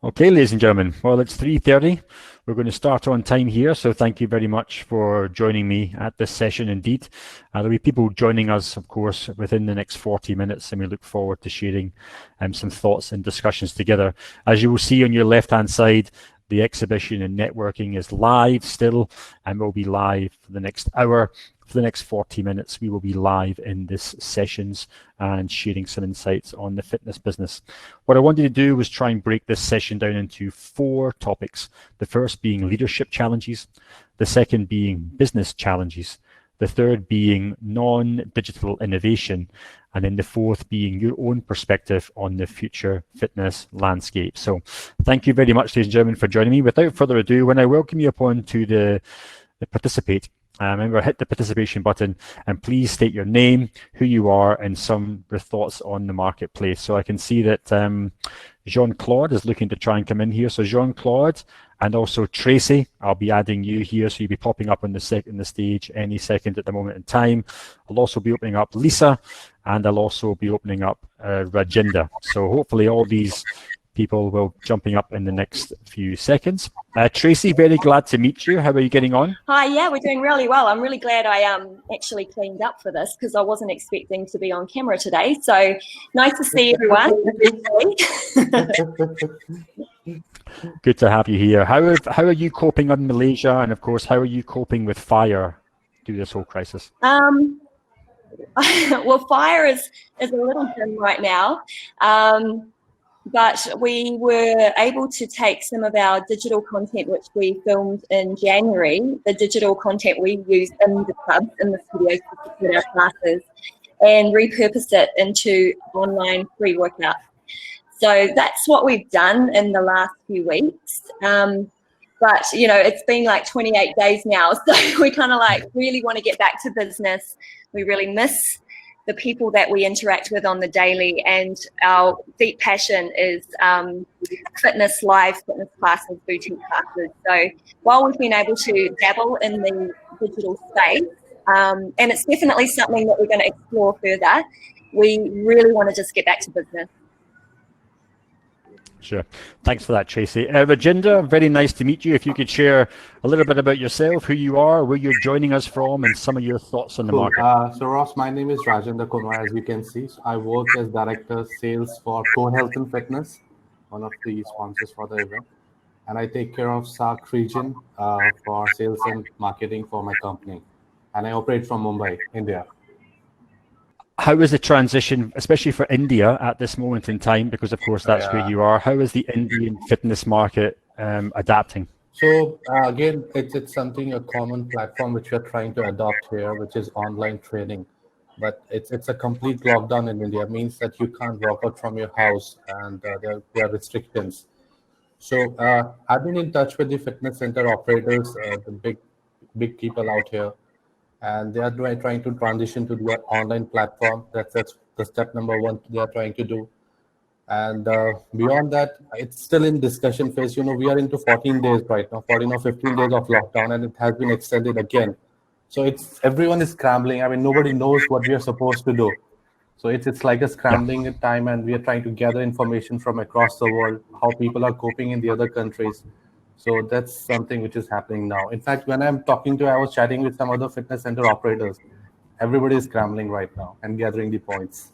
Okay, ladies and gentlemen, well, it's 3:30. We're going to start on time here, so thank you very much for joining me at this session indeed. There'll be people joining us, of course, within the next 40 minutes, and we look forward to sharing some thoughts and discussions together. As you will see on your left-hand side, the exhibition and networking is live still, and will be live for the next hour. For the next 40 minutes, we will be live in this sessions and sharing some insights on the fitness business. What I wanted to do was try and break this session down into 4 topics. The first being leadership challenges, the second being business challenges, the third being non-digital innovation, and then the fourth being your own perspective on the future fitness landscape. So thank you very much, ladies and gentlemen, for joining me. Without further ado, when I welcome you upon to the participate, remember, hit the participation button and please state your name, who you are, and some of your thoughts on the marketplace. So I can see that Jean-Claude is looking to try and come in here. So Jean-Claude and also Tracy, I'll be adding you here. So you'll be popping up on the stage any second at the moment in time. I'll also be opening up Lisa, and I'll also be opening up Rajendra. So hopefully all these people will jumping up in the next few seconds. Tracy, very glad to meet you. How are you getting on? Hi, yeah, we're doing really well. I'm really glad I actually cleaned up for this because I wasn't expecting to be on camera today. So nice to see everyone. Good to have you here. How are you coping on Malaysia? And of course, how are you coping with fire through this whole crisis? Well, fire is a little dim right now. But we were able to take some of our digital content, which we filmed in January, the digital content we used in the clubs, in the studios to support our classes, and repurpose it into online free workout. So that's what we've done in the last few weeks. But, you know, it's been like 28 days now. So we kind of like really want to get back to business. We really miss the people that we interact with on the daily, and our deep passion is fitness, live fitness classes, boutique classes. So while we've been able to dabble in the digital space, and it's definitely something that we're going to explore further, we really want to just get back to business. Sure. Thanks for that, Tracy. Rajendra, very nice to meet you. If you could share a little bit about yourself, who you are, where you're joining us from, and some of your thoughts on the market. So Ross, my name is Rajendra Kumar, as you can see. So I work as Director Sales for Core Health and Fitness, one of the sponsors for the event. And I take care of SAARC region for sales and marketing for my company. And I operate from Mumbai, India. How is the transition, especially for India at this moment in time, because of course that's where you are, how is the Indian fitness market adapting? So again, it's something, a common platform which we're trying to adopt here, which is online training. But it's a complete lockdown in India. It means that you can't walk out from your house, and there are restrictions. So I've been in touch with the fitness center operators, the big people out here. And they are trying to transition to the online platform. That's the step number 1 they are trying to do. And beyond that, it's still in discussion phase. You know, we are into 14 days right now, 14 or 15 days of lockdown, and it has been extended again. So everyone is scrambling. I mean, nobody knows what we are supposed to do. So it's like a scrambling time, and we are trying to gather information from across the world, how people are coping in the other countries. So that's something which is happening now. In fact, when I was chatting with some other fitness center operators, everybody is scrambling right now and gathering the points.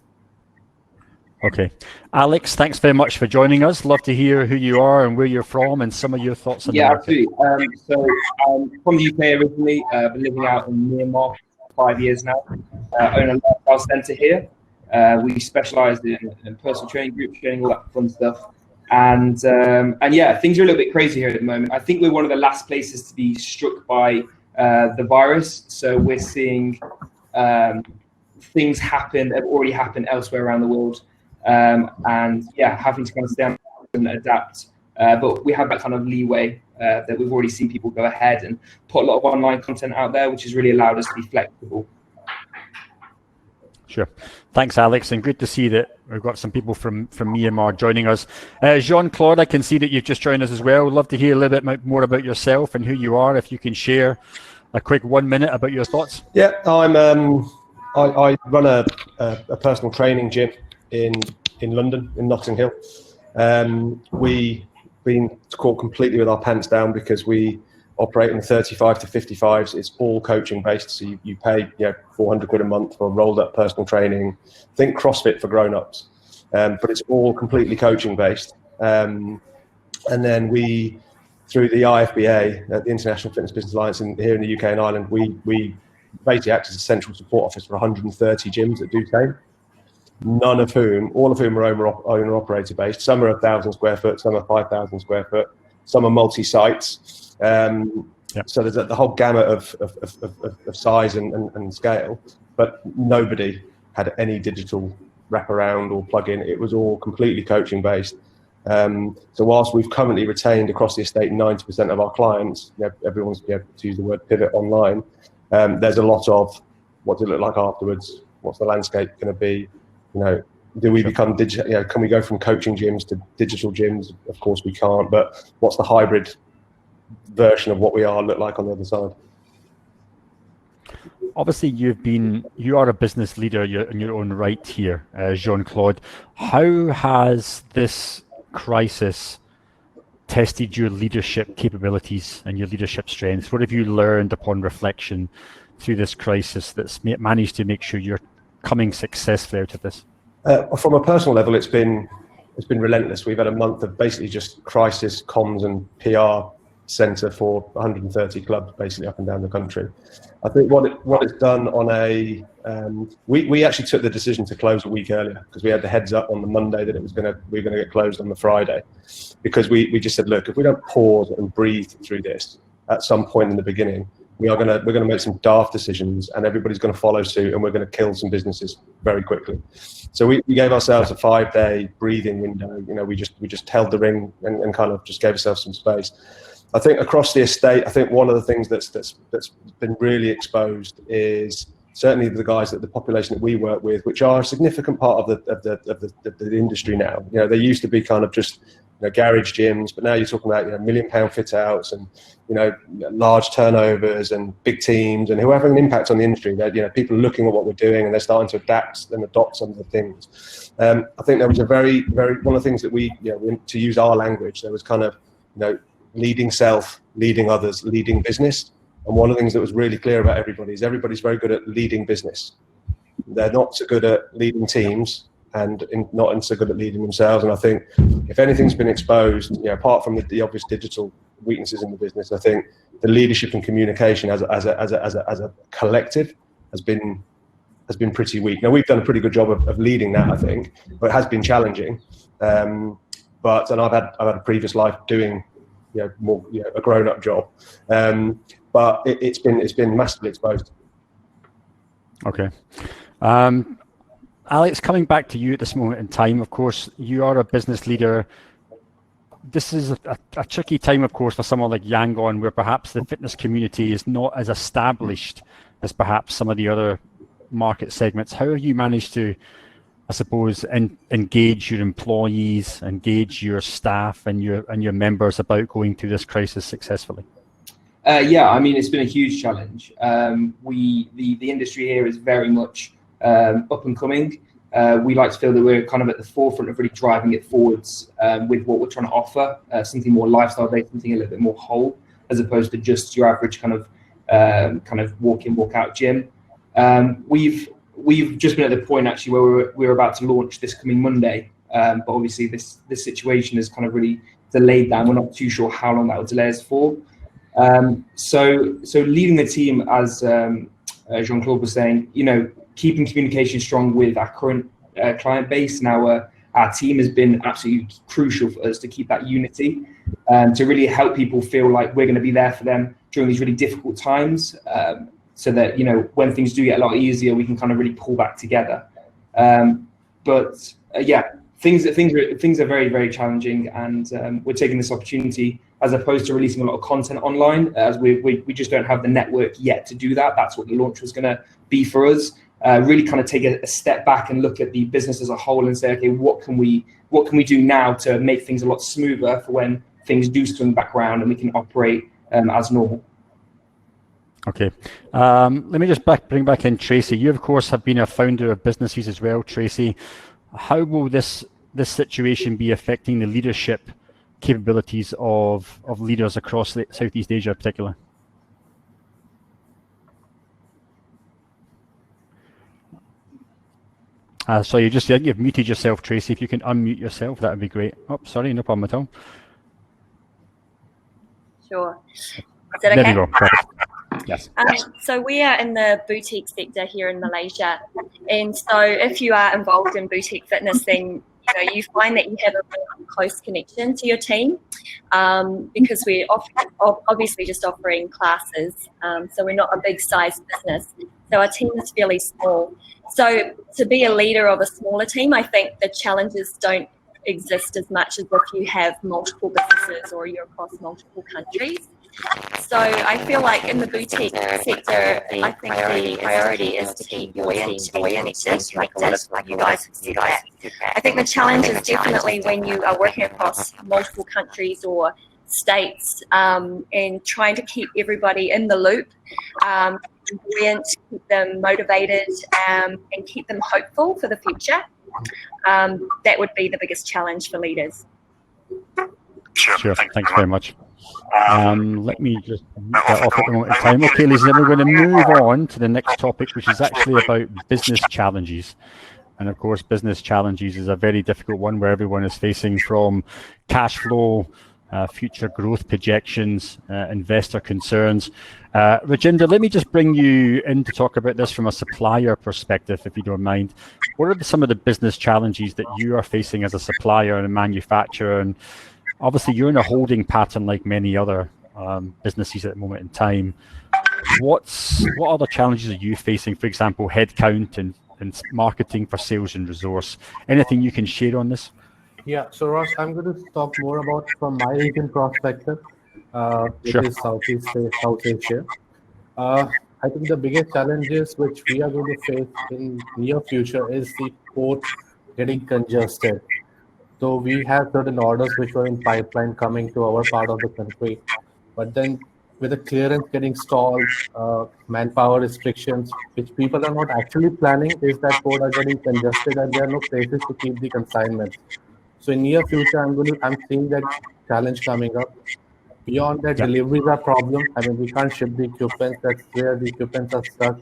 Okay. Alex, thanks very much for joining us. Love to hear who you are and where you're from and some of your thoughts on the market. Absolutely. So I'm from the UK originally, been living out in Myanmar for 5 years now. Own a lifestyle centre here. We specialise in personal training, group training, all that fun stuff. And yeah, things are a little bit crazy here at the moment. I think we're one of the last places to be struck by the virus. So we're seeing things happen that have already happened elsewhere around the world. And yeah, having to kind of stay on and adapt. But we have that kind of leeway that we've already seen people go ahead and put a lot of online content out there, which has really allowed us to be flexible. Sure. Thanks, Alex, and good to see that we've got some people from Myanmar joining us. Jean-Claude, I can see that you've just joined us as well. We'd love to hear a little bit more about yourself and who you are. If you can share a quick 1 minute about your thoughts. Yeah, I run a personal training gym in London, in Notting Hill. We been caught completely with our pants down because we operate in 35 to 55s. It's all coaching based. So you pay 400 quid a month for rolled up personal training. Think CrossFit for grown-ups, but it's all completely coaching based. And then we, through the IFBA, the International Fitness Business Alliance here in the UK and Ireland, we basically act as a central support office for 130 gyms that do same. All of whom are owner operator based. Some are 1,000 square foot, some are 5,000 square foot, some are multi-sites. So there's the whole gamut of size and scale, but nobody had any digital wraparound or plug-in. It was all completely coaching based. So whilst we've currently retained across the estate 90% of our clients, everyone's to use the word pivot online. There's a lot of what does it look like afterwards? What's the landscape going to be? Do we become digital? Can we go from coaching gyms to digital gyms? Of course we can't. But what's the hybrid version of what we are look like on the other side? Obviously, you are a business leader in your own right here, Jean-Claude. How has this crisis tested your leadership capabilities and your leadership strengths? What have you learned upon reflection through this crisis that's managed to make sure you're coming successfully out of this? From a personal level, it's been relentless. We've had a month of basically just crisis comms and PR centre for 130 clubs basically up and down the country. I think what it's done on we actually took the decision to close a week earlier because we had the heads up on the Monday that we were going to get closed on the Friday, because we just said, look, if we don't pause and breathe through this at some point in the beginning, we're going to make some daft decisions and everybody's going to follow suit and we're going to kill some businesses very quickly. So we gave ourselves a 5-day breathing window. We just held the ring and kind of just gave ourselves some space. I think across the estate, I think one of the things that's been really exposed is certainly the guys that the population that we work with, which are a significant part of the industry now. They used to be kind of just garage gyms, but now you're talking about £1 million fit outs and large turnovers and big teams, and who are having an impact on the industry. That people are looking at what we're doing and they're starting to adapt and adopt some of the things. I think there was a very one of the things that we to use our language, there was kind of leading self, leading others, leading business. And one of the things that was really clear about everybody is everybody's very good at leading business. They're not so good at leading teams and not so good at leading themselves. And I think if anything's been exposed, apart from the obvious digital weaknesses in the business, I think the leadership and communication as a collective has been pretty weak. Now we've done a pretty good job of leading that, I think, but it has been challenging. And I've had a previous life doing more a grown-up job, but it's been massively exposed. Okay. Alex, coming back to you at this moment in time, of course, you are a business leader. This is a tricky time, of course, for someone like Yangon, where perhaps the fitness community is not as established as perhaps some of the other market segments. How have you managed to, I suppose, engage your employees, engage your staff and your members about going through this crisis successfully? It's been a huge challenge. The industry here is very much up and coming. We like to feel that we're kind of at the forefront of really driving it forwards with what we're trying to offer, something more lifestyle based, something a little bit more whole, as opposed to just your average kind of walk in, walk out gym. We've just been at the point actually where we're about to launch this coming Monday, but obviously this situation is kind of really delayed that. We're not too sure how long that will delay us for. So leading the team, as Jean-Claude was saying, keeping communication strong with our current client base and our team has been absolutely crucial for us to keep that unity, to really help people feel like we're going to be there for them during these really difficult times, so that when things do get a lot easier, we can kind of really pull back together. Things are very, very challenging, and we're taking this opportunity, as opposed to releasing a lot of content online, as we just don't have the network yet to do that. That's what the launch was going to be for us. Really kind of take a step back and look at the business as a whole and say, okay, what can we do now to make things a lot smoother for when things do swing back around and we can operate as normal. Okay, let me just bring back in Tracy. You, of course, have been a founder of businesses as well, Tracy. How will this situation be affecting the leadership capabilities of leaders across Southeast Asia in particular? So you've muted yourself, Tracy. If you can unmute yourself, that would be great. Oh, sorry, no problem at all. Sure. Is that okay? There we go. Perfect. Yes. So we are in the boutique sector here in Malaysia, and so if you are involved in boutique fitness, then you find that you have a really close connection to your team, because we're obviously just offering classes, so we're not a big size business. So our team is fairly small. So to be a leader of a smaller team, I think the challenges don't exist as much as if you have multiple businesses or you're across multiple countries. So I feel like in the boutique sector, I think the priority is to keep your team connected, like you guys have said that. I think the challenge is definitely when you are working across multiple countries or states, and trying to keep everybody in the loop, brilliant, keep them motivated, and keep them hopeful for the future. That would be the biggest challenge for leaders. Sure, thanks very much. Let me just get off at the moment in time. Okay, ladies and gentlemen, we're going to move on to the next topic, which is actually about business challenges. And of course, business challenges is a very difficult one where everyone is facing, from cash flow, future growth projections, investor concerns. Rajinder, let me just bring you in to talk about this from a supplier perspective, if you don't mind. What are some of the business challenges that you are facing as a supplier and a manufacturer? And obviously, you're in a holding pattern like many other businesses at the moment in time. What other challenges are you facing? For example, headcount and marketing for sales and resource. Anything you can share on this? Yeah, so Ross, I'm going to talk more about from my region perspective, which is Southeast Asia. I think the biggest challenges which we are going to face in near future is the port getting congested. So we have certain orders which were in pipeline coming to our part of the country, but then with the clearance getting stalled, manpower restrictions, which people are not actually planning, is that port are getting congested and there are no places to keep the consignments. So in near future, I'm seeing that challenge coming up. Beyond that, deliveries are a problem. I mean, we can't ship the equipment. That's where the equipment are stuck.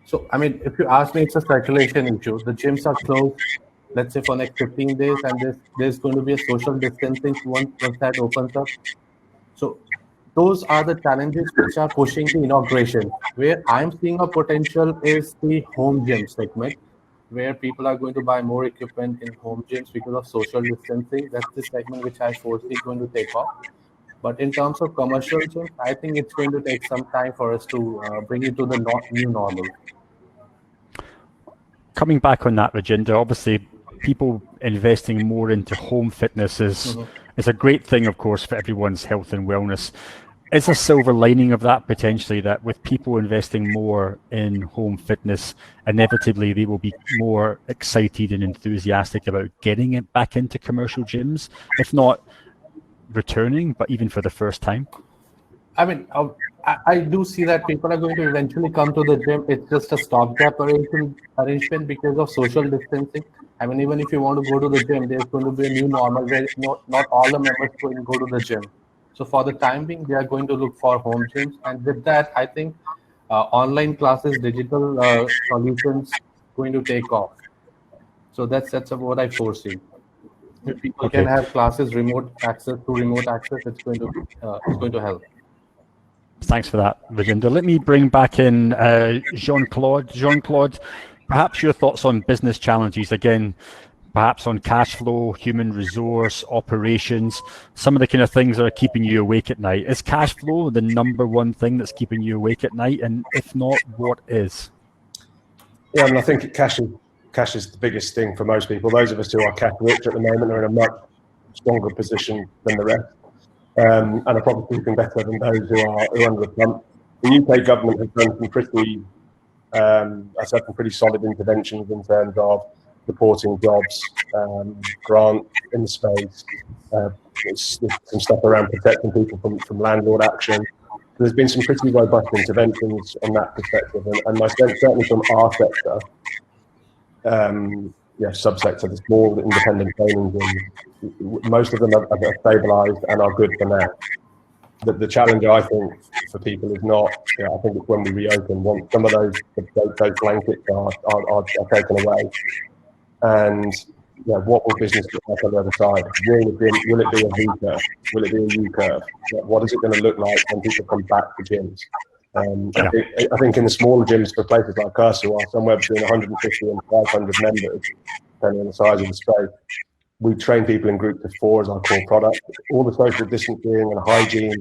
So, I mean, if you ask me, it's a circulation issue. The gyms are closed, let's say for next 15 days, and there's going to be a social distancing once that opens up. So those are the challenges which are pushing the inauguration. Where I'm seeing a potential is the home gym segment, where people are going to buy more equipment in home gyms because of social distancing. That's the segment which I foresee going to take off. But in terms of commercial gyms, I think it's going to take some time for us to bring it to the new normal. Coming back on that, Rajinder, obviously people investing more into home fitness is a great thing, of course, for everyone's health and wellness. Is a silver lining of that potentially that with people investing more in home fitness, inevitably they will be more excited and enthusiastic about getting it back into commercial gyms, if not returning, but even for the first time? I mean, I do see that people are going to eventually come to the gym. It's just a stopgap arrangement because of social distancing. I mean, even if you want to go to the gym, there's going to be a new normal where not all the members going to go to the gym. So for the time being, they are going to look for home gyms. And with that, I think online classes, digital solutions going to take off. So that's what I foresee. If people can have classes, remote access, it's going to help. Thanks for that, Rajinder. Let me bring back in Jean-Claude. Jean-Claude, perhaps your thoughts on business challenges, again, perhaps on cash flow, human resource, operations, some of the kind of things that are keeping you awake at night. Is cash flow the number one thing that's keeping you awake at night? And if not, what is? Yeah, I mean, I think cash is the biggest thing for most people. Those of us who are cash rich at the moment are in a much stronger position than the rest, and are probably keeping better than those who are under the pump. The UK government has done some pretty solid interventions in terms of supporting jobs, grant in the space, some stuff around protecting people from landlord action. There's been some pretty robust interventions on that perspective, and my sense, certainly from our sector, subsector, the small independent training gyms, most of them are stabilised and are good for now. The challenge, I think, for people is not. I think it's when we reopen, once some of those blankets are taken away, and what will business look like on the other side? Will it be a V curve? Will it be a U curve? What is it going to look like when people come back to gyms? I think in the smaller gyms for places like us, who are somewhere between 150 and 500 members, depending on the size of the space, we train people in groups of 4 as our core product. All the social distancing and hygiene,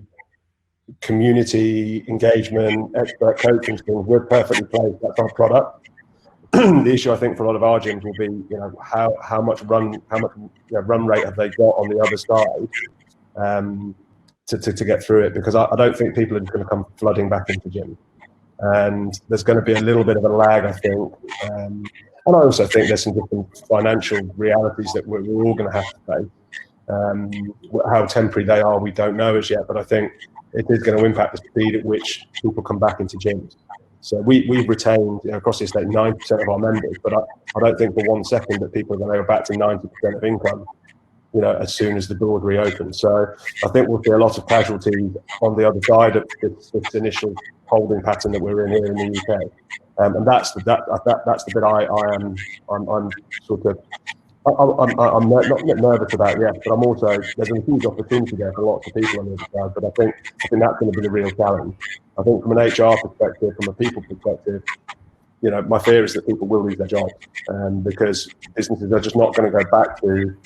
community engagement, expert coaching things, we're perfectly placed. That's our product. The issue, I think, for a lot of our gyms will be, how much run rate have they got on the other side to get through it? Because I don't think people are just going to come flooding back into gyms, and there's going to be a little bit of a lag, I think. And I also think there's some different financial realities that we're all going to have to face. How temporary they are, we don't know as yet, but I think it is going to impact the speed at which people come back into gyms. So we've retained, across the estate, 90% of our members, but I don't think for 1 second that people are going to go back to 90% of income, as soon as the doors reopen. So I think we'll see a lot of casualties on the other side of this initial holding pattern that we're in here in the UK. And that's the bit I'm sort of, I'm not nervous about, yes, but I'm also, there's a huge opportunity there for lots of people on the other side, but I think that's going to be the real challenge. I think from an HR perspective, from a people perspective, my fear is that people will lose their jobs, because businesses are just not going to go back to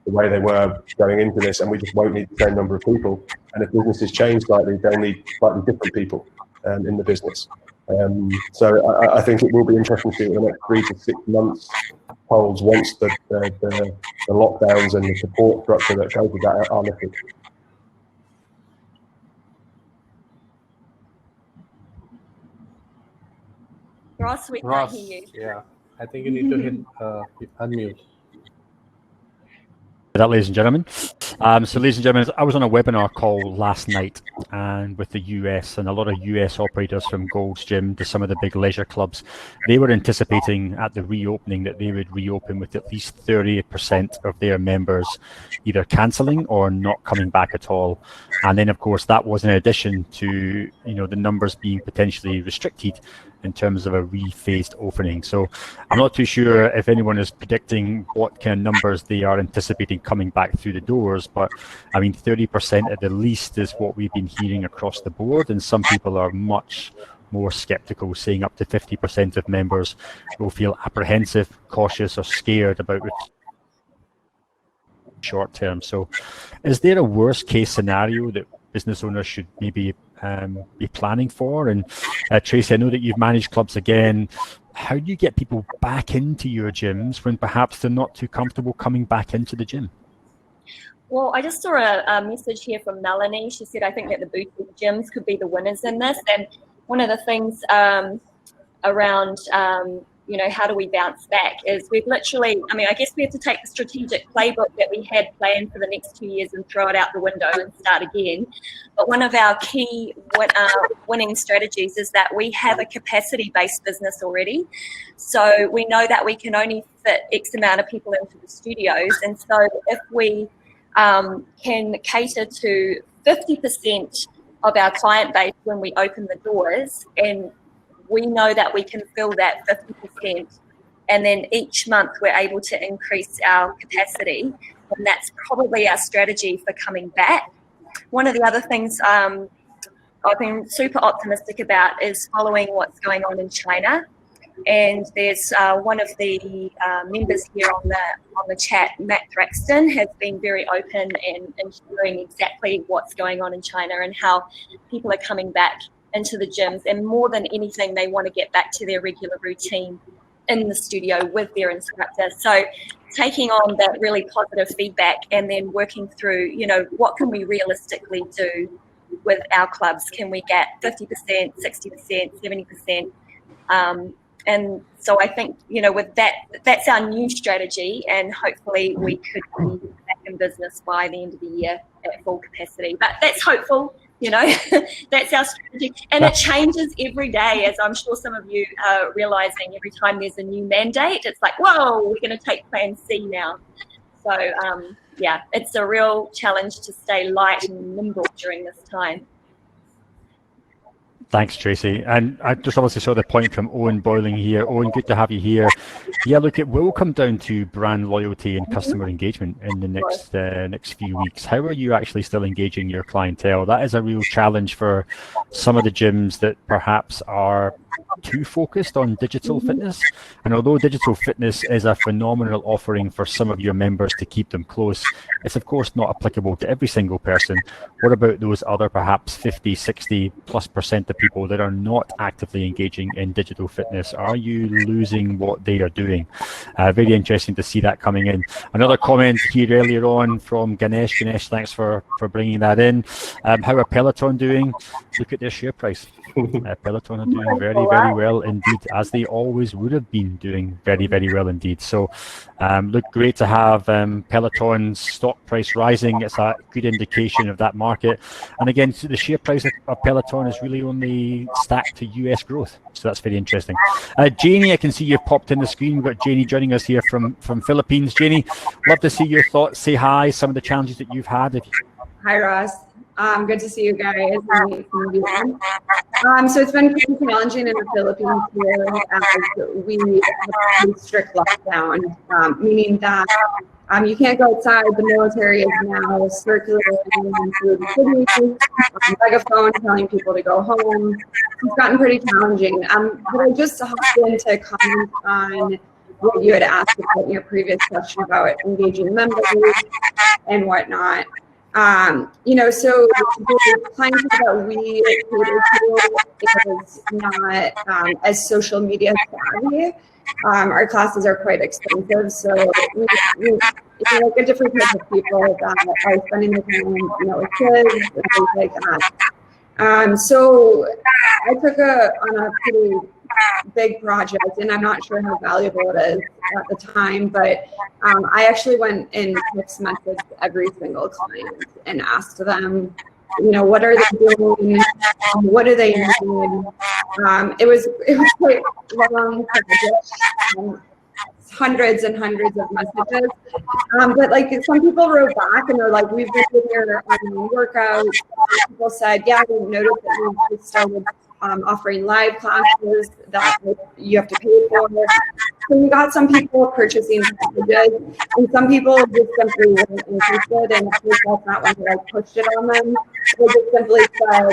the way they were going into this, and we just won't need the same number of people. And if businesses change slightly, they'll need slightly different people in the business. So I think it will be interesting to see what the next 3 to 6 months holds once the lockdowns and the support structure that goes with that are lifted. Ross, we can't hear you. Yeah, I think you need to hit unmute. That, ladies and gentlemen. So, ladies and gentlemen, I was on a webinar call last night, and with the US and a lot of US operators from Gold's Gym to some of the big leisure clubs, they were anticipating at the reopening that they would reopen with at least 30% of their members either cancelling or not coming back at all. And then, of course, that was in addition to the numbers being potentially restricted in terms of a rephased opening. So I'm not too sure if anyone is predicting what kind of numbers they are anticipating coming back through the doors, but I mean 30% at the least is what we've been hearing across the board, and some people are much more skeptical, saying up to 50% of members will feel apprehensive, cautious or scared about short term. So is there a worst case scenario that business owners should maybe be planning for? And Tracy, I know that you've managed clubs again. How do you get people back into your gyms when perhaps they're not too comfortable coming back into the gym? Well, I just saw a message here from Melanie. She said, I think that the boutique gyms could be the winners in this. And one of the things around how do we bounce back is we've literally, I guess we have to take the strategic playbook that we had planned for the next 2 years and throw it out the window and start again. But one of our key winning strategies is that we have a capacity-based business already. So we know that we can only fit X amount of people into the studios. And so if we can cater to 50% of our client base when we open the doors, and we know that we can fill that 50%, and then each month we're able to increase our capacity, and that's probably our strategy for coming back. One of the other things I've been super optimistic about is following what's going on in China. And there's one of the members here on the chat, Matt Thraxton, has been very open and sharing exactly what's going on in China and how people are coming back into the gyms, and more than anything they want to get back to their regular routine in the studio with their instructor. So taking on that really positive feedback and then working through, what can we realistically do with our clubs? Can we get 50%, 60%, 70%? And so I think, with that's our new strategy, and hopefully we could be back in business by the end of the year at full capacity. But that's hopeful. That's our strategy, and it changes every day, as I'm sure some of you are realizing. Every time there's a new mandate, it's like, whoa, we're going to take plan C now. So yeah, it's a real challenge to stay light and nimble during this time. Thanks, Tracy. And I just obviously saw the point from Owen Boiling here. Owen, good to have you here. Yeah, look, it will come down to brand loyalty and customer engagement in the next few weeks. How are you actually still engaging your clientele? That is a real challenge for some of the gyms that perhaps are too focused on digital fitness. And although digital fitness is a phenomenal offering for some of your members to keep them close, it's of course not applicable to every single person. What about those other perhaps 50, 60+% of people that are not actively engaging in digital fitness? Are you losing what they are doing? Very interesting to see that coming in. Another comment here earlier on from Ganesh. Ganesh, thanks for bringing that in. How are Peloton doing? Look at their share price. Peloton are doing very, very well indeed, as they always would have been doing very, very well indeed. So look, great to have Peloton's stock price rising. It's a good indication of that market. And again, the share price of Peloton is really only stacked to US growth. So that's very interesting. Janie, I can see you've popped in the screen. We've got Janie joining us here from Philippines. Janie, love to see your thoughts. Say hi, some of the challenges that you've had. Hi, Ross. Good to see you guys. So it's been pretty challenging in the Philippines here as we have a strict lockdown, meaning that you can't go outside. The military is now circulating through the city, megaphone telling people to go home. It's gotten pretty challenging. But I just hopped in to comment on what you had asked about in your previous question about engaging members and whatnot. You know, so the clients that we cater to is not as social media savvy. Our classes are quite expensive, so we like a different type of people that are spending the time, you know, with kids and things like that. So I took on a pretty big project, and I'm not sure how valuable it is at the time, but I actually went and text messaged every single client and asked them, you know, what are they doing? What do they need? It was quite long project, hundreds and hundreds of messages. But like some people wrote back and they're like, we've been doing your workout. People said, yeah, we noticed that we just started offering live classes that you have to pay for. So we got some people purchasing packages, and some people just simply weren't interested, and of course that's not when they like pushed it on them. They just simply said,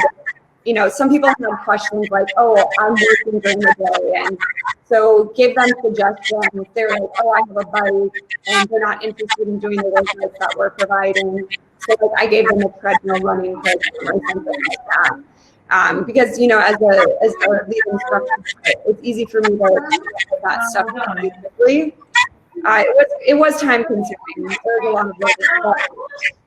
you know, some people had questions like, oh, I'm working during the day, and so gave them suggestions. They were like, oh, I have a bike, and they're not interested in doing the workouts that we're providing. So like I gave them a treadmill running program or something like that. Because, you know, as a lead instructor, it's easy for me to get that stuff really quickly. It was time consuming. There was a lot of work,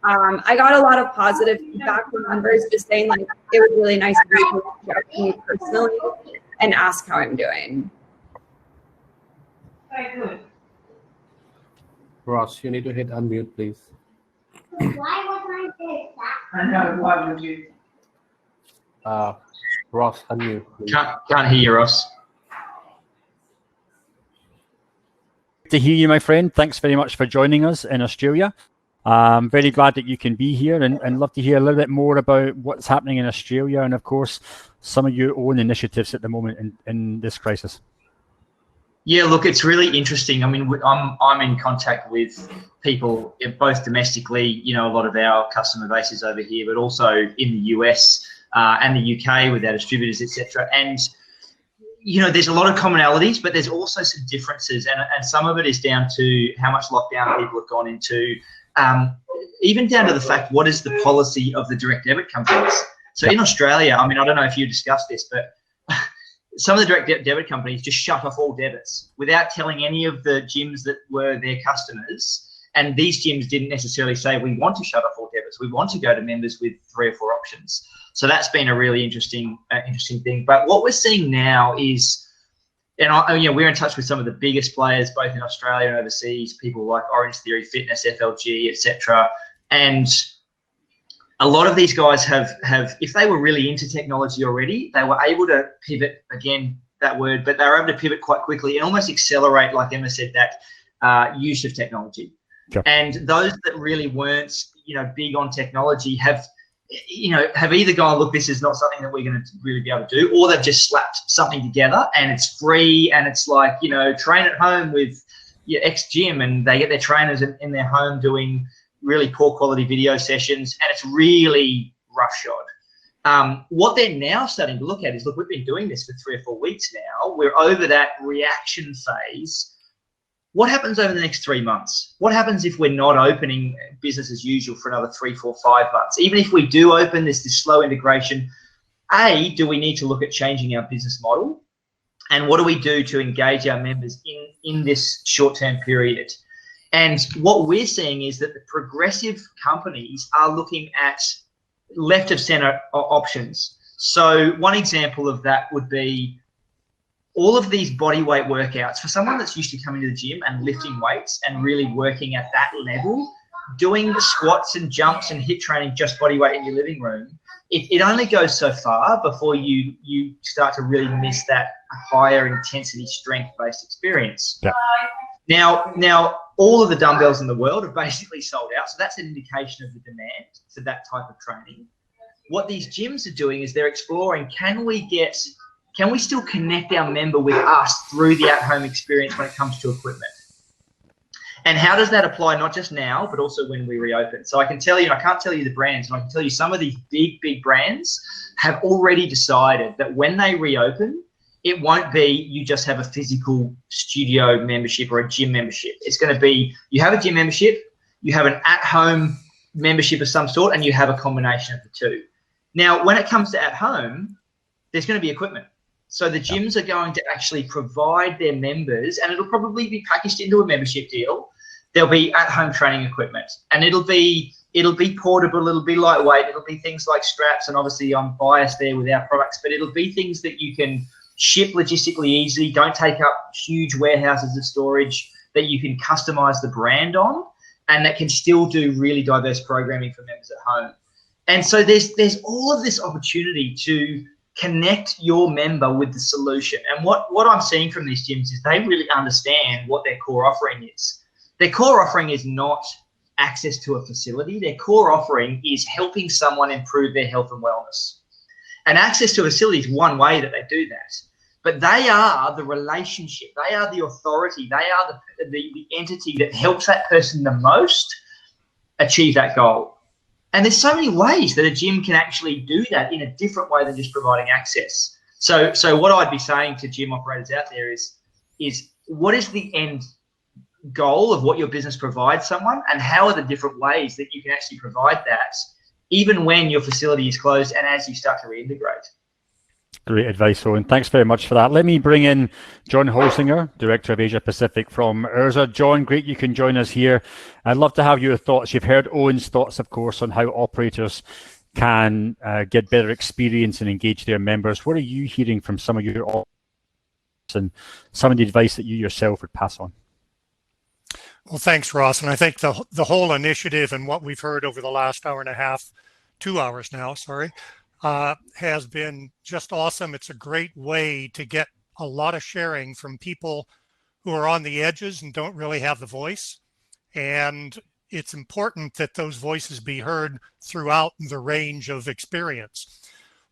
but I got a lot of positive feedback from members just saying like it was really nice to reach out to me personally and ask how I'm doing. Ross, you need to hit unmute, please. Why would I do that? I know, why would you? Ross, unmute, please. Can't hear you, Ross. To hear you, my friend. Thanks very much for joining us in Australia. I'm very glad that you can be here and love to hear a little bit more about what's happening in Australia and, of course, some of your own initiatives at the moment in this crisis. Yeah, look, it's really interesting. I mean, I'm in contact with people both domestically, you know, a lot of our customer base is over here, but also in the US and the UK with our distributors, etc. And you know, there's a lot of commonalities, but there's also some differences, and some of it is down to how much lockdown people have gone into, even down to the fact, what is the policy of the direct debit companies? So in Australia, I mean, I don't know if you discussed this, but some of the direct debit companies just shut off all debits without telling any of the gyms that were their customers. And these gyms didn't necessarily say, we want to shut off all debits. We want to go to members with 3 or 4 options. So that's been a really interesting thing. But what we're seeing now is, and you know, we're in touch with some of the biggest players, both in Australia and overseas, people like Orange Theory Fitness, FLG, etc. And a lot of these guys have, if they were really into technology already, they were able to pivot, again, that word, but they were able to pivot quite quickly and almost accelerate, like Emma said, that use of technology. Sure. And those that really weren't, big on technology have either gone, look, this is not something that we're going to really be able to do, or they've just slapped something together and it's free and it's like, train at home with your ex-gym, and they get their trainers in their home doing really poor quality video sessions, and it's really roughshod. What they're now starting to look at is, look, we've been doing this for 3 or 4 weeks now. We're over that reaction phase. What happens over the next 3 months? What happens if we're not opening business as usual for another 3, 4, 5 months? Even if we do open this slow integration, do we need to look at changing our business model? And what do we do to engage our members in this short-term period? And what we're seeing is that the progressive companies are looking at left of center options. So one example of that would be all of these body weight workouts. For someone that's used to coming to the gym and lifting weights and really working at that level, doing the squats and jumps and HIIT training just body weight in your living room, it only goes so far before you start to really miss that higher intensity strength-based experience. Yeah. Now, all of the dumbbells in the world have basically sold out, so that's an indication of the demand for that type of training. What these gyms are doing is they're exploring, can we still connect our member with us through the at-home experience when it comes to equipment? And how does that apply not just now, but also when we reopen? So I can tell you, I can't tell you the brands, but I can tell you some of these big brands have already decided that when they reopen, it won't be you just have a physical studio membership or a gym membership. It's going to be you have a gym membership, you have an at-home membership of some sort, and you have a combination of the two. Now, when it comes to at-home, there's going to be equipment. So the gyms are going to actually provide their members, and it'll probably be packaged into a membership deal. There'll be at-home training equipment, and it'll be portable, it'll be lightweight, it'll be things like straps, and obviously I'm biased there with our products, but it'll be things that you can ship logistically easily, don't take up huge warehouses of storage, that you can customize the brand on, and that can still do really diverse programming for members at home. And so there's all of this opportunity to connect your member with the solution. And what I'm seeing from these gyms is they really understand what their core offering is. Their core offering is not access to a facility. Their core offering is helping someone improve their health and wellness. And access to a facility is one way that they do that. But they are the relationship. They are the authority. They are the entity that helps that person the most achieve that goal. And there's so many ways that a gym can actually do that in a different way than just providing access. So what I'd be saying to gym operators out there is what is the end goal of what your business provides someone, and how are the different ways that you can actually provide that even when your facility is closed and as you start to reintegrate. Great advice, Owen. Thanks very much for that. Let me bring in John Holsinger, Director of Asia Pacific from IRSA. John, great you can join us here. I'd love to have your thoughts. You've heard Owen's thoughts, of course, on how operators can get better experience and engage their members. What are you hearing from some of your operators and some of the advice that you yourself would pass on? Well, thanks, Ross. And I think the whole initiative and what we've heard over the last hour and a half, 2 hours now, sorry, has been just awesome. It's a great way to get a lot of sharing from people who are on the edges and don't really have the voice. And it's important that those voices be heard throughout the range of experience.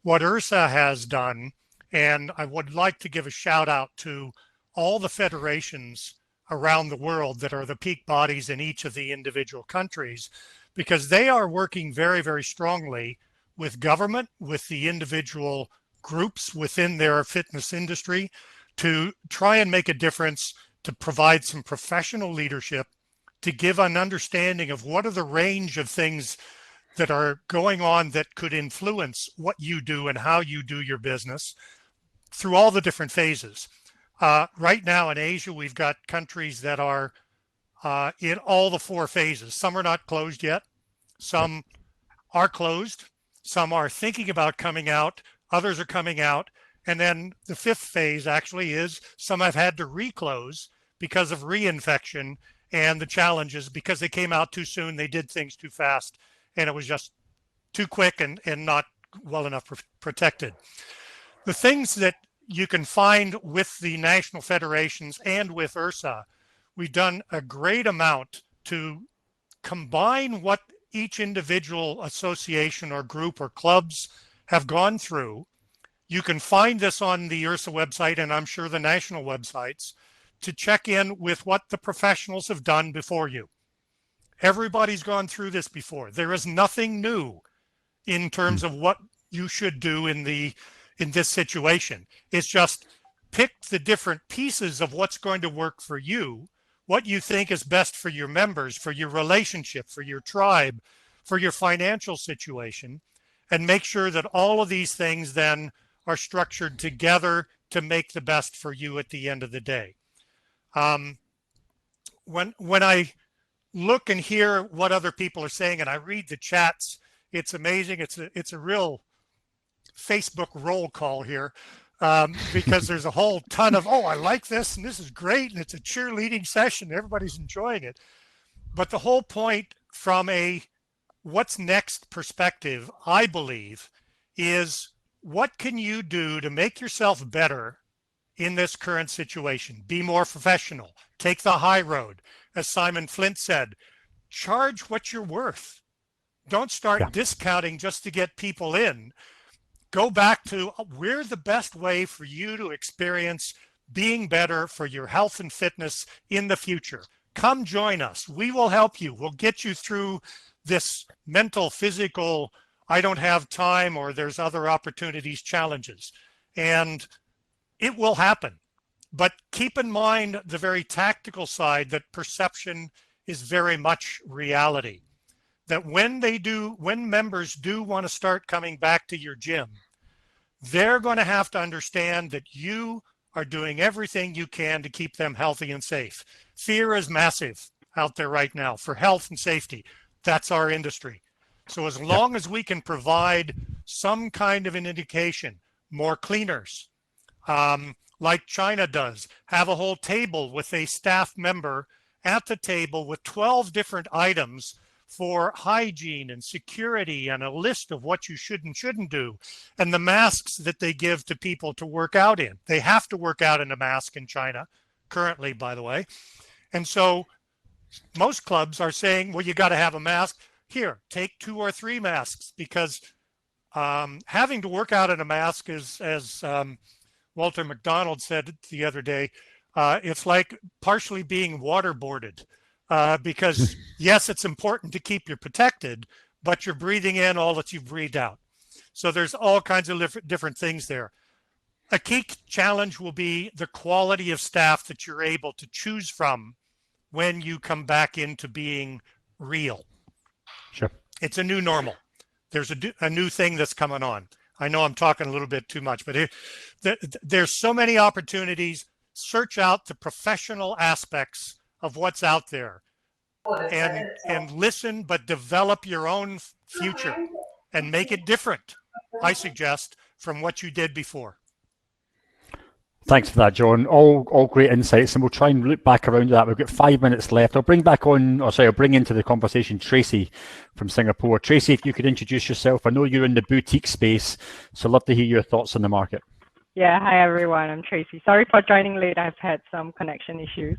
What IRSA has done, and I would like to give a shout out to all the federations around the world that are the peak bodies in each of the individual countries, because they are working very, very strongly with government, with the individual groups within their fitness industry to try and make a difference, to provide some professional leadership, to give an understanding of what are the range of things that are going on that could influence what you do and how you do your business through all the different phases. Right now in Asia, we've got countries that are in all the 4 phases. Some are not closed yet. Some are closed. Some are thinking about coming out. Others are coming out. And then the 5th phase actually is some have had to reclose because of reinfection and the challenges because they came out too soon. They did things too fast and it was just too quick and not well enough protected. The things that you can find with the national federations and with IRSA, we've done a great amount to combine what each individual association or group or clubs have gone through. You can find this on the IRSA website, and I'm sure the national websites, to check in with what the professionals have done before you. Everybody's gone through this before. There is nothing new in terms of what you should do in this situation. It's just pick the different pieces of what's going to work for you, what you think is best for your members, for your relationship, for your tribe, for your financial situation, and make sure that all of these things then are structured together to make the best for you at the end of the day. When I look and hear what other people are saying and I read the chats, it's amazing. It's a real Facebook roll call here, because there's a whole ton of, oh, I like this and this is great and it's a cheerleading session. Everybody's enjoying it. But the whole point from a what's next perspective, I believe, is what can you do to make yourself better in this current situation? Be more professional. Take the high road. As Simon Flint said, charge what you're worth. Don't start discounting just to get people in. Go back to, we're the best way for you to experience being better for your health and fitness in the future. Come join us. We will help you. We'll get you through this mental, physical, I don't have time, or there's other opportunities, challenges. And it will happen. But keep in mind the very tactical side, that perception is very much reality. That when members do want to start coming back to your gym, they're going to have to understand that you are doing everything you can to keep them healthy and safe. Fear is massive out there right now for health and safety. That's our industry. So as long as we can provide some kind of an indication, more cleaners, like China does, have a whole table with a staff member at the table with 12 different items for hygiene and security and a list of what you should and shouldn't do, and the masks that they give to people to work out in. They have to work out in a mask in China currently, by the way. And so most clubs are saying, well, you got to have a mask. Here, take 2 or 3 masks, because having to work out in a mask is, as Walter McDonald said the other day, it's like partially being waterboarded. Because yes, it's important to keep you protected, but you're breathing in all that you've breathed out. So there's all kinds of different things there. A key challenge will be the quality of staff that you're able to choose from when you come back into being real. Sure. It's a new normal. There's a new thing that's coming on. I know I'm talking a little bit too much, but there's so many opportunities. Search out the professional aspects of what's out there and listen, but develop your own future and make it different, I suggest, from what you did before. Thanks for that, John. All great insights, and we'll try and loop back around to that. We've got 5 minutes left. I'll bring into the conversation Tracy from Singapore. Tracy, if you could introduce yourself. I know you're in the boutique space, so I'd love to hear your thoughts on the market. Yeah, hi everyone, I'm Tracy. Sorry for joining late, I've had some connection issues.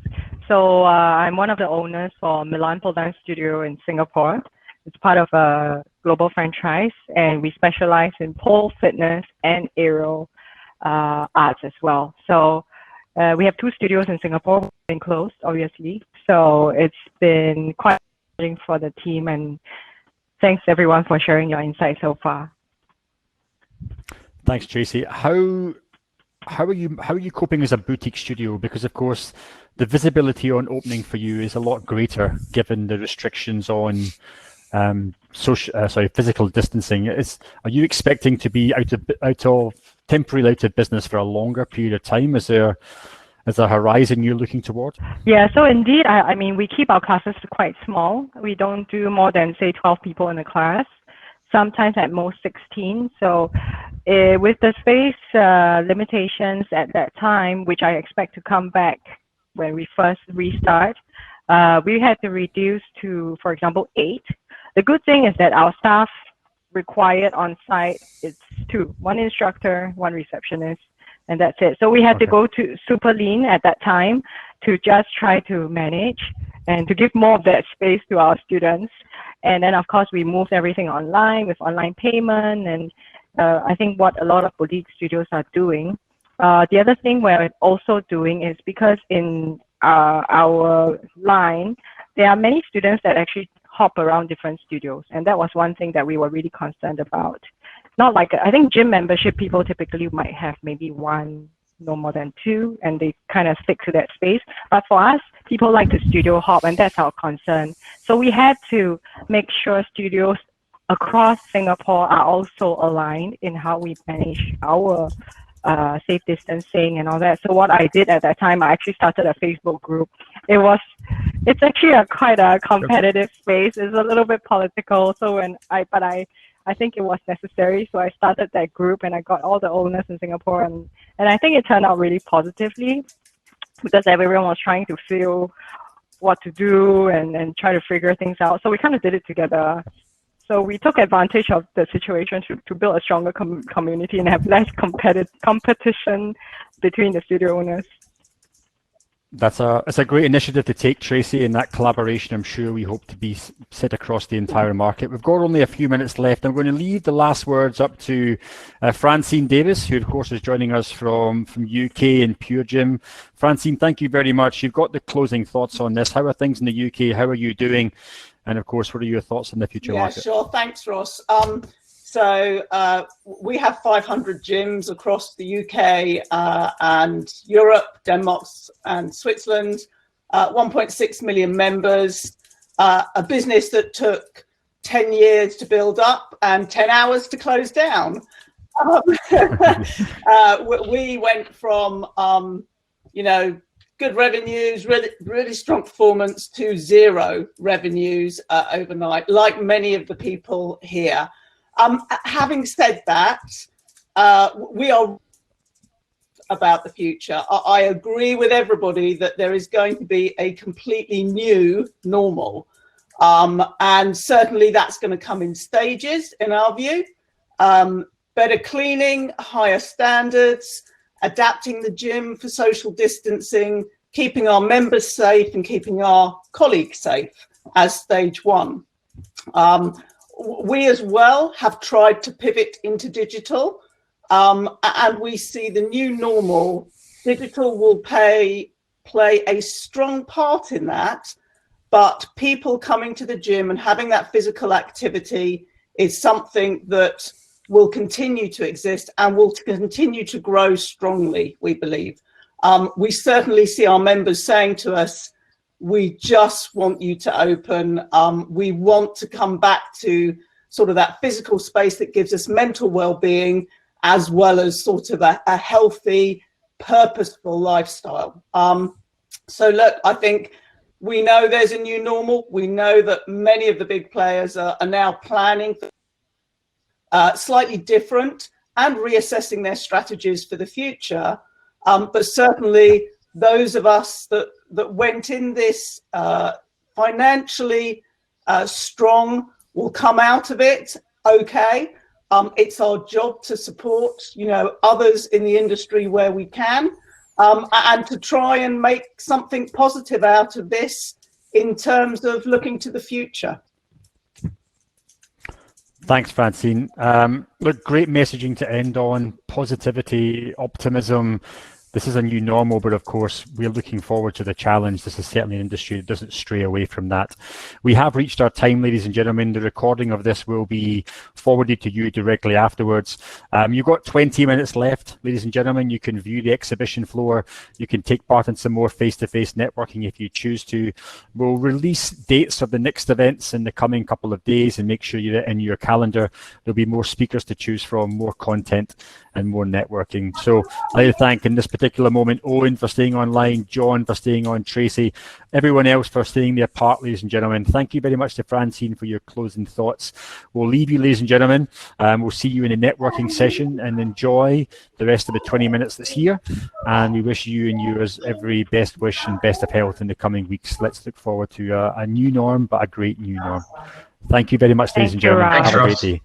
So I'm one of the owners for Milan Pole Dance Studio in Singapore. It's part of a global franchise, and we specialize in pole fitness and aerial arts as well. So we have 2 studios in Singapore, we've been closed, obviously. So it's been quite challenging for the team, and thanks everyone for sharing your insights so far. Thanks, Tracy. How are you coping as a boutique studio? Because of course, the visibility on opening for you is a lot greater given the restrictions on physical distancing. Are you expecting to be temporarily out of business for a longer period of time? Is there a horizon you're looking toward? Yeah, so indeed, I mean, we keep our classes quite small. We don't do more than, say, 12 people in a class, sometimes at most 16. So with the space limitations at that time, which I expect to come back when we first restart, we had to reduce to, for example, 8. The good thing is that our staff required on site is 2, 1 instructor, 1 receptionist, and that's it. So we had to go to super lean at that time to just try to manage. and to give more of that space to our students. And then, of course, we moved everything online with online payment, and I think what a lot of boutique studios are doing. The other thing we're also doing is because in our line, there are many students that actually hop around different studios, and that was one thing that we were really concerned about. Not like, I think gym membership people typically might have maybe one, no more than two, and they kind of stick to that space. But for us, people like to studio hop, and that's our concern. So we had to make sure studios across Singapore are also aligned in how we manage our safe distancing and all that. So what I did at that time, I actually started a Facebook group. It's actually quite a competitive space. It's a little bit political. So I think it was necessary. So I started that group, and I got all the owners in Singapore, and I think it turned out really positively because everyone was trying to feel what to do and try to figure things out. So we kind of did it together. So we took advantage of the situation to build a stronger community and have less competition between the studio owners. It's a great initiative to take, Tracy, and that collaboration, I'm sure we hope to be set across the entire market. We've got only a few minutes left. I'm going to leave the last words up to Francine Davis, who of course is joining us from UK and Pure Gym. Francine, thank you very much. You've got the closing thoughts on this. How are things in the UK? How are you doing? And of course, what are your thoughts on the future market? Yeah, sure. Thanks, Ross. So we have 500 gyms across the UK and Europe, Denmark and Switzerland, 1.6 million members, a business that took 10 years to build up and 10 hours to close down. We went from, good revenues, really strong performance to zero revenues overnight, like many of the people here. Having said that, we are about the future. I agree with everybody that there is going to be a completely new normal. And certainly that's going to come in stages, in our view. Better cleaning, higher standards, adapting the gym for social distancing, keeping our members safe and keeping our colleagues safe as stage one. We as well have tried to pivot into digital, and we see the new normal. Digital will play a strong part in that, but people coming to the gym and having that physical activity is something that will continue to exist and will continue to grow strongly, we believe. We certainly see our members saying to us, we just want you to open. We want to come back to sort of that physical space that gives us mental well-being, as well as sort of a healthy, purposeful lifestyle. So look, I think we know there's a new normal. We know that many of the big players are now planning for slightly different and reassessing their strategies for the future. But certainly those of us that went in this financially strong will come out of it okay. It's our job to support, others in the industry where we can, and to try and make something positive out of this in terms of looking to the future. Thanks, Francine. Look, great messaging to end on. Positivity, optimism. This is a new normal, but of course, we're looking forward to the challenge. This is certainly an industry that doesn't stray away from that. We have reached our time, ladies and gentlemen. The recording of this will be forwarded to you directly afterwards. You've got 20 minutes left, ladies and gentlemen. You can view the exhibition floor. You can take part in some more face-to-face networking if you choose to. We'll release dates of the next events in the coming couple of days and make sure you're in your calendar. There'll be more speakers to choose from, more content and more networking. So I'd like to thank in this particular moment Owen for staying online, John for staying on, Tracy, everyone else for staying there part, ladies and gentlemen. Thank you very much to Francine for your closing thoughts. We'll leave you, ladies and gentlemen. We'll see you in a networking session and enjoy the rest of the 20 minutes that's here. And we wish you and yours every best wish and best of health in the coming weeks. Let's look forward to a new norm, but a great new norm. Thank you very much, ladies and gentlemen. Have a great day.